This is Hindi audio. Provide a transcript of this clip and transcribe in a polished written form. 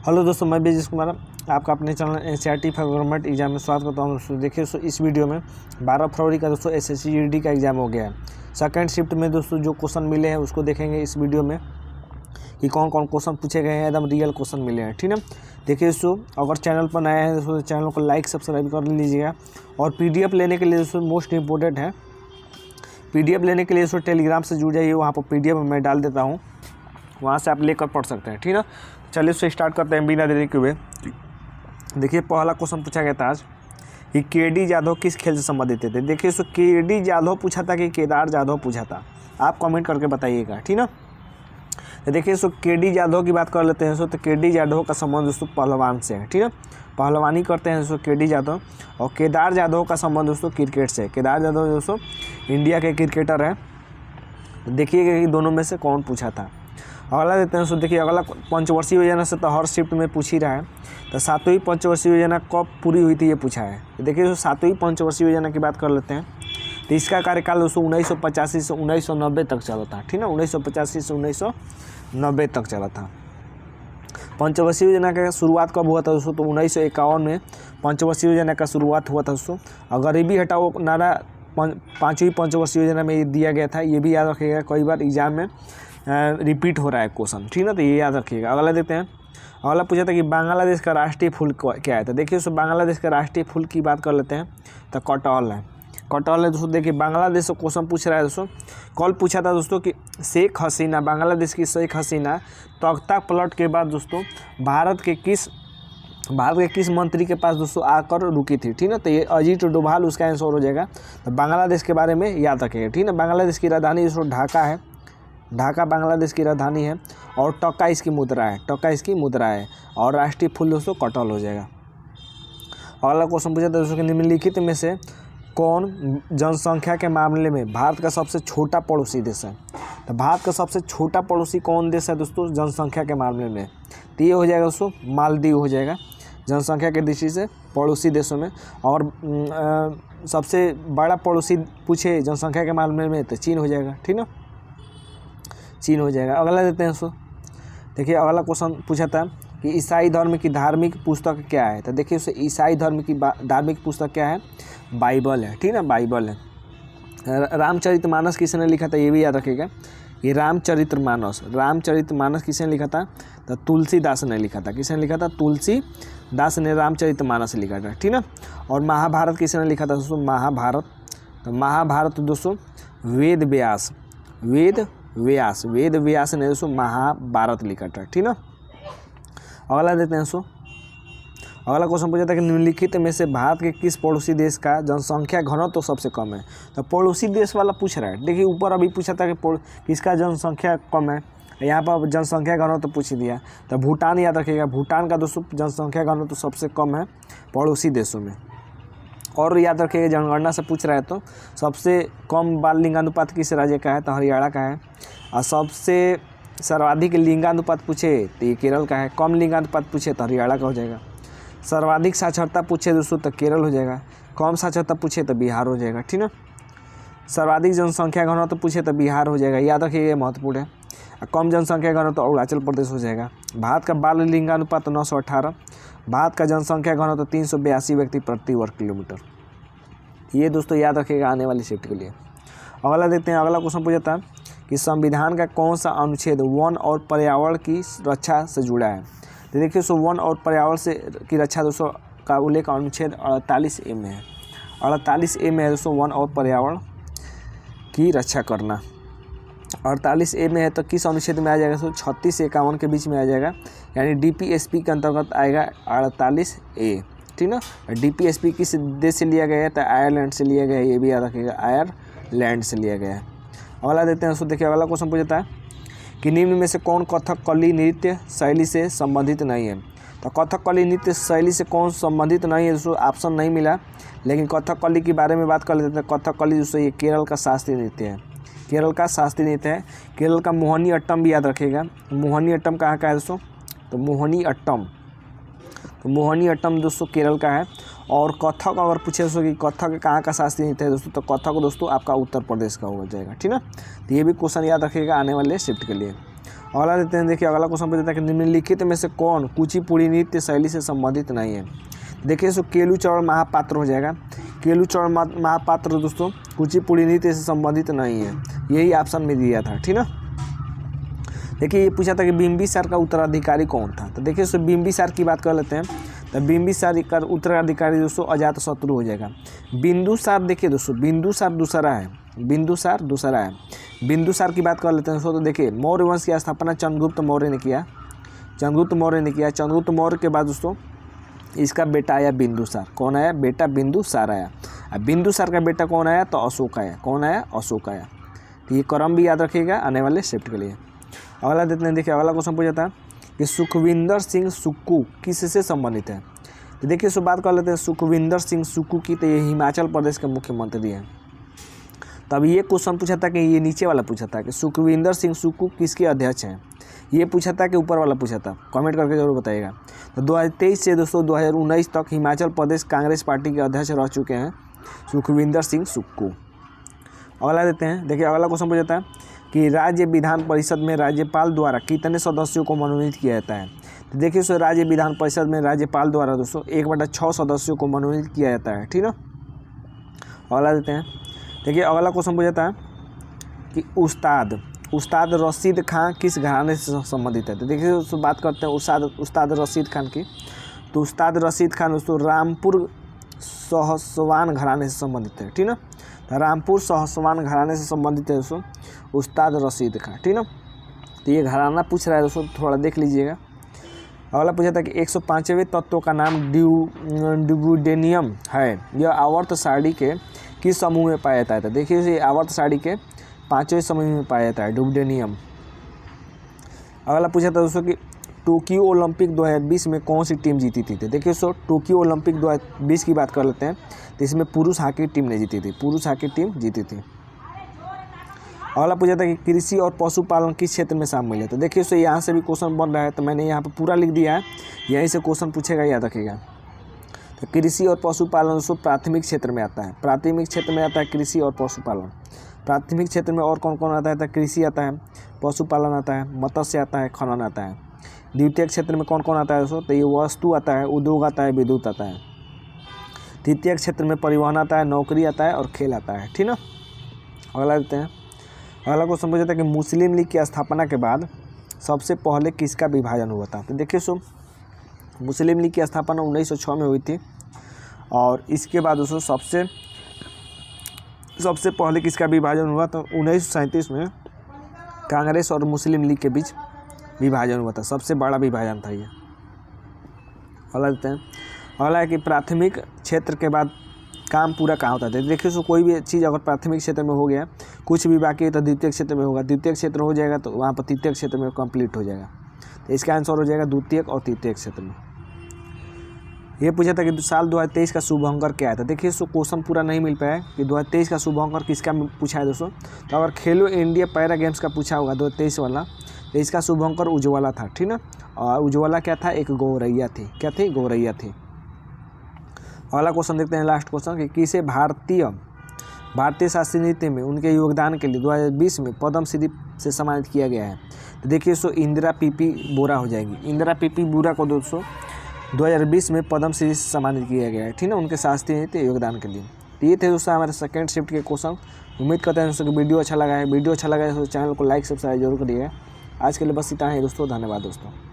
हेलो दोस्तों, मैं ब्रिजेश कुमार आपका अपने channel NCERT for government exam में स्वागत करता हूँ। दोस्तों देखिए दोस्तों, इस वीडियो में 12 फरवरी का दोस्तों एसएससी जीडी का एग्ज़ाम हो गया है। सेकंड शिफ्ट में दोस्तों जो क्वेश्चन मिले हैं उसको देखेंगे इस वीडियो में कि कौन कौन क्वेश्चन पूछे गए हैं, एकदम रियल क्वेश्चन मिले हैं। ठीक है, देखिए दोस्तों, अगर चैनल पर नया है दोस्तों चैनल को लाइक सब्सक्राइब कर लीजिएगा। और PDF लेने के लिए दोस्तों मोस्ट इंपॉर्टेंट है, PDF लेने के लिए दोस्तों टेलीग्राम से जुड़ जाइए, वहाँ पर PDF मैं डाल देता हूँ, वहाँ से आप लेकर पढ़ सकते हैं। ठीक है, चलिए उससे स्टार्ट करते हैं बिना देरी के हुए। देखिए पहला क्वेश्चन पूछा गया था आज कि KD जाधव किस खेल से संबंधित थे। देखिए उसको KD जाधव पूछा था कि केदार जाधव पूछा था, आप कमेंट करके बताइएगा। ठीक है, तो देखिए उसको KD जाधव की बात कर लेते हैं। तो KD जाधव का संबंध दोस्तों पहलवान से है। ठीक है, पहलवानी करते हैं दोस्तों KD जाधव। और केदार जाधव का संबंध दोस्तों क्रिकेट से है। केदार जाधव दोस्तों इंडिया के क्रिकेटर है। देखिएगा कि दोनों में से कौन पूछा था। अगला देते हैं दोस्तों, देखिए अगला पंचवर्षीय योजना से तो हर शिफ्ट में पूछ ही रहा है। तो 7वीं पंचवर्षीय योजना कब पूरी हुई थी ये पूछा है। तो देखिए दोस्तों 7वीं पंचवर्षीय योजना की बात कर लेते हैं। तो इसका कार्यकाल दोस्तों 1985 से 1990 तक चला था। ठीक है, 1985 से 1990 तक चला था। पंचवर्षीय योजना का शुरुआत कब हुआ था दोस्तों? तो 1951 में पंचवर्षीय योजना का शुरुआत हुआ था दोस्तों। और गरीबी हटाओ नारा 5वीं पंचवर्षीय योजना में दिया गया था, ये भी याद रखिएगा, कई बार एग्जाम में रिपीट हो रहा है क्वेश्चन। ठीक है, तो ये याद रखिएगा। अगला देखते हैं, अगला पूछा था कि बांग्लादेश का राष्ट्रीय फूल क्या है। तो देखिए दोस्तों बांग्लादेश का राष्ट्रीय फूल की बात कर लेते हैं, तो कटहल है। कटहल है दोस्तों। देखिए बांग्लादेश से क्वेश्चन पूछ रहा है दोस्तों, कल पूछा था दोस्तों कि शेख हसीना, बांग्लादेश की शेख हसीना तख्ता पलट के बाद दोस्तों भारत के किस मंत्री के पास दोस्तों आकर रुकी थी। ठीक है, तो ये अजीत डोभाल उसका आंसर हो जाएगा। तो बांग्लादेश के बारे में याद रखिएगा। ठीक है, बांग्लादेश की राजधानी दोस्तों ढाका है। ढाका बांग्लादेश की राजधानी है। और टक्का इसकी मुद्रा है, टक्का इसकी मुद्रा है। और राष्ट्रीय फूल दोस्तों कटहल हो जाएगा। अगला क्वेश्चन पूछा था दोस्तों कि निम्नलिखित में से कौन जनसंख्या के मामले में भारत का सबसे छोटा पड़ोसी देश है। तो भारत का सबसे छोटा पड़ोसी कौन देश है दोस्तों जनसंख्या के मामले में? तो ये हो जाएगा दोस्तों मालदीव हो जाएगा जनसंख्या के दृष्टि से पड़ोसी देशों में। और सबसे बड़ा पड़ोसी पूछे जनसंख्या के मामले में तो चीन हो जाएगा। ठीक है, चीन हो जाएगा। अगला देते हैं दोस्तों, देखिए अगला क्वेश्चन पूछा था कि ईसाई धर्म की धार्मिक पुस्तक क्या है। तो देखिए उसे ईसाई धर्म की धार्मिक पुस्तक क्या है? बाइबल है। ठीक है, बाइबल है। रामचरितमानस किसने लिखा था ये भी याद रखिएगा। ये रामचरितमानस किसने लिखा था? तो तुलसीदास ने लिखा था। किसने लिखा था? तुलसीदास ने रामचरितमानस लिखा था। ठीक है, और महाभारत किसने लिखा था दोस्तों? महाभारत। तो महाभारत दोस्तों वेद व्यास ने दोस्तों महाभारत लिखा था। ठीक है, अगला देते हैं दोस्तों, अगला क्वेश्चन पूछा था कि निम्नलिखित में से भारत के किस पड़ोसी देश का जनसंख्या घनत्व तो सबसे कम है। तो पड़ोसी देश वाला पूछ रहा है। देखिए ऊपर अभी पूछा था कि किसका जनसंख्या कम है, यहाँ पर जनसंख्या घनत्व तो पूछ दिया। तो भूटान याद रखिएगा, भूटान का दोस्तों जनसंख्या घनत्व तो सबसे कम है पड़ोसी देशों में। और याद रखिएगा जनगणना से पूछ रहा है तो सबसे कम बाल लिंगानुपात किस राज्य का है? तो हरियाणा का है। और सबसे सर्वाधिक लिंगानुपात पूछे तो ये केरल का है। कम लिंगानुपात पूछे तो हरियाणा का हो जाएगा। सर्वाधिक साक्षरता पूछे दोस्तों तो केरल हो जाएगा। कम साक्षरता पूछे तो बिहार हो जाएगा। ठीक है, सर्वाधिक जनसंख्या घनत्व तो पूछे तो बिहार हो जाएगा, याद रखिए ये महत्वपूर्ण है। कम जनसंख्या घनत्व तो अरुणाचल प्रदेश हो जाएगा। भारत का बाल लिंगानुपात 918। भारत का जनसंख्या घनत्व 382 व्यक्ति प्रति वर्ग किलोमीटर। ये दोस्तों याद रखिएगा आने वाली शिफ्ट के लिए। अगला देखते हैं, अगला क्वेश्चन पूछा था कि संविधान का कौन सा अनुच्छेद वन और पर्यावरण की रक्षा से जुड़ा है। तो देखिए दोस्तों वन और पर्यावरण से की रक्षा दोस्तों का उल्लेख अनुच्छेद 48A में है। 48A में है दोस्तों वन और पर्यावरण की रक्षा करना। 48A में है तो किस अनुच्छेद में आ जाएगा दोस्तों? 36 से 51 के बीच में आ जाएगा, यानी DPSP के अंतर्गत आएगा 48A। ठीक ना, DPSP किस देश से लिया गया है? तो आयरलैंड से लिया गया है, ये भी याद रखिएगा, आयरलैंड से लिया गया है। अगला देते हैं दोस्तों, देखिए अगला क्वेश्चन पूछता है कि निम्न में से कौन कथकली नृत्य शैली से संबंधित नहीं है। तो कथकली नृत्य शैली से कौन संबंधित नहीं है दोस्तों? ऑप्शन नहीं मिला, लेकिन कथकली के बारे में बात कर लेते हैं। कथकली दोस्तों ये केरल का शास्त्रीय नृत्य है, केरल का शास्त्रीय नृत्य है। केरल का मोहिनी अट्टम भी याद रखिएगा। मोहिनी अट्टम कहाँ का है दोस्तों? तो मोहिनी अट्टम दोस्तों केरल का है। और कथक अगर पूछे दोस्तों कि कथक कहाँ का शास्त्रीय नृत्य है दोस्तों, तो कथक दोस्तों आपका उत्तर प्रदेश का हो जाएगा। ठीक है, तो ये भी क्वेश्चन याद रखिएगा आने वाले शिफ्ट के लिए। अगला देते हैं, देखिए अगला क्वेश्चन पूछता है कि निम्नलिखित में से कौन कुचिपुड़ी नृत्य शैली से संबंधित नहीं है। देखिए सो केलुचरण महापात्र हो जाएगा। केलुचरण महापात्र दोस्तों कुचिपुड़ी नृत्य से संबंधित नहीं है, यही ऑप्शन में दिया था, ठीक ना। देखिए ये पूछा था कि बिंबिसार का उत्तराधिकारी कौन था। तो देखिए सो बिंबिसार की बात कर लेते हैं। तो बिंबिसार का उत्तराधिकारी दोस्तों अजातशत्रु हो जाएगा। बिंदुसार देखिए दोस्तों बिंदुसार दूसरा है, बिंदुसार दूसरा है। बिंदुसार की बात कर लेते हैं दोस्तों। तो देखिए मौर्य वंश की स्थापना चंद्रगुप्त मौर्य ने किया, चंद्रगुप्त मौर्य ने किया। चंद्रगुप्त मौर्य के बाद दोस्तों इसका बेटा आया बिंदुसार। कौन आया? बेटा बिंदुसार आया। अब बिंदुसार का बेटा कौन आया? तो अशोक आया। कौन आया? अशोक आया। तो ये क्रम भी याद रखिएगा आने वाले शिफ्ट के लिए। अगला देते हैं, देखिए अगला क्वेश्चन पूछा था कि सुखविंदर सिंह सुक्कू किससे संबंधित है। तो देखिए सो बात कर लेते हैं सुखविंदर सिंह सुक्कू की। तो ये हिमाचल प्रदेश के मुख्यमंत्री हैं। तब ये क्वेश्चन पूछा था कि ये नीचे वाला पूछा था कि सुखविंदर सिंह सुक्कू किसके अध्यक्ष हैं। ये पूछा था कि ऊपर वाला पूछा था, कमेंट करके जरूर बताइएगा। तो 2023 से दोस्तों 2019 तक हिमाचल प्रदेश कांग्रेस पार्टी के अध्यक्ष रह चुके हैं सुखविंदर सिंह सुक्कू। अगला देते हैं, देखिए अगला क्वेश्चन पूछा था कि राज्य विधान परिषद में राज्यपाल द्वारा कितने सदस्यों को मनोनीत किया जाता है। तो देखिए सो राज्य विधान परिषद में राज्यपाल द्वारा दोस्तों 1/6 सदस्यों को मनोनीत किया जाता है, ठीक ना। अगला देते हैं, देखिए अगला क्वेश्चन पूछा था कि उस्ताद रशीद खान किस घराने से संबंधित है। तो देखिए दोस्तों बात करते हैं उस्ताद रशीद खान की। तो उस्ताद रशीद खान दोस्तों रामपुर सहसवान घराने से संबंधित है, ठीक ना। रामपुर सहसवान घराने से संबंधित है दोस्तों उस्ताद रशीद खान, ठीक ना। तो ये घराना पूछ रहा है दोस्तों, थोड़ा देख लीजिएगा। अगला पूछा था कि 105वें तत्व का नाम ड्यूडेनियम है। यह आवर्त सारणी के किस समूह में पाया जाता है। तो देखिए ये आवर्त सारणी के 5वें समूह में पाया जाता है ड्यूडेनियम। अगला पूछा था दोस्तों कि टोक्यो ओलंपिक 2020 में कौन सी टीम जीती थी। तो देखिए सो टोक्यो ओलंपिक 2020 की बात कर लेते हैं। तो इसमें पुरुष हॉकी टीम ने जीती थी, पुरुष हॉकी टीम जीती थी। अगला पूछा था कि कृषि और पशुपालन किस क्षेत्र में शामिल है। तो देखिए सो यहाँ से भी क्वेश्चन बन रहा है, तो मैंने यहाँ पर पूरा लिख दिया है, यहीं से क्वेश्चन पूछेगा, याद रखिएगा। तो कृषि और पशुपालन दोस्तों प्राथमिक क्षेत्र में आता है, प्राथमिक क्षेत्र में आता है कृषि और पशुपालन। प्राथमिक क्षेत्र में और कौन कौन आता है। तो कृषि आता है, पशुपालन आता है, मत्स्य आता है, खनन आता है। द्वितीय क्षेत्र में कौन कौन आता है दोस्तों। तो ये वस्तु आता है, उद्योग आता है, विद्युत आता है। तृतीय क्षेत्र में परिवहन आता है, नौकरी आता है और खेल आता है, ठीक ना। अगला देते हैं, अगला क्वेश्चन पूछा था कि मुस्लिम लीग की स्थापना के बाद सबसे पहले किसका विभाजन हुआ था। तो देखिए सो मुस्लिम लीग की स्थापना 1906 में हुई थी और इसके बाद दोस्तों सबसे पहले किसका विभाजन हुआ। तो 1937 में कांग्रेस और मुस्लिम लीग के बीच विभाजन हुआ था, सबसे बड़ा विभाजन था ये। अगला देते हैं, अगला है कि प्राथमिक क्षेत्र के बाद काम पूरा कहाँ होता है। देखिए सो कोई भी चीज़ अगर प्राथमिक क्षेत्र में हो गया, कुछ भी बाकी है तो द्वितीय क्षेत्र में होगा, द्वितीय क्षेत्र हो जाएगा तो वहाँ पर तृतीय क्षेत्र में कंप्लीट हो जाएगा। तो इसका आंसर हो जाएगा द्वितीय और तृतीय क्षेत्र में। ये पूछा था कि साल 2023 का शुभंकर क्या है। था देखिए सो क्वेश्चन पूरा नहीं मिल पाया कि 2023 का शुभंकर किसका पूछा है दोस्तों। तो अगर खेलो इंडिया पैरा गेम्स का पूछा होगा 2023 वाला, तो इसका शुभंकर उज्ज्वला था, ठीक ना। और उज्ज्वला क्या था, एक गौरैया थी। क्या थी? गौरैया थी। अगला क्वेश्चन देखते हैं, लास्ट क्वेश्चन कि किसे भारतीय शास्त्रीय नृत्य में उनके योगदान के लिए 2020 में पद्म श्री से सम्मानित किया गया है। तो देखिए सो इंदिरा पीपी बोरा हो जाएगी। इंदिरा पीपी बोरा को दोस्तों 2020 में पद्म श्री से सम्मानित किया गया है, ठीक ना, उनके शास्त्रीय नृत्य योगदान के लिए। तो ये थे दोस्तों हमारे सेकंड शिफ्ट के क्वेश्चन। उम्मीद करते हैं दोस्तों कि वीडियो अच्छा लगा है। वीडियो अच्छा लगा है तो चैनल को लाइक सब्सक्राइब जरूर करिएगा। आज के लिए बस इतना ही दोस्तों, धन्यवाद दोस्तों।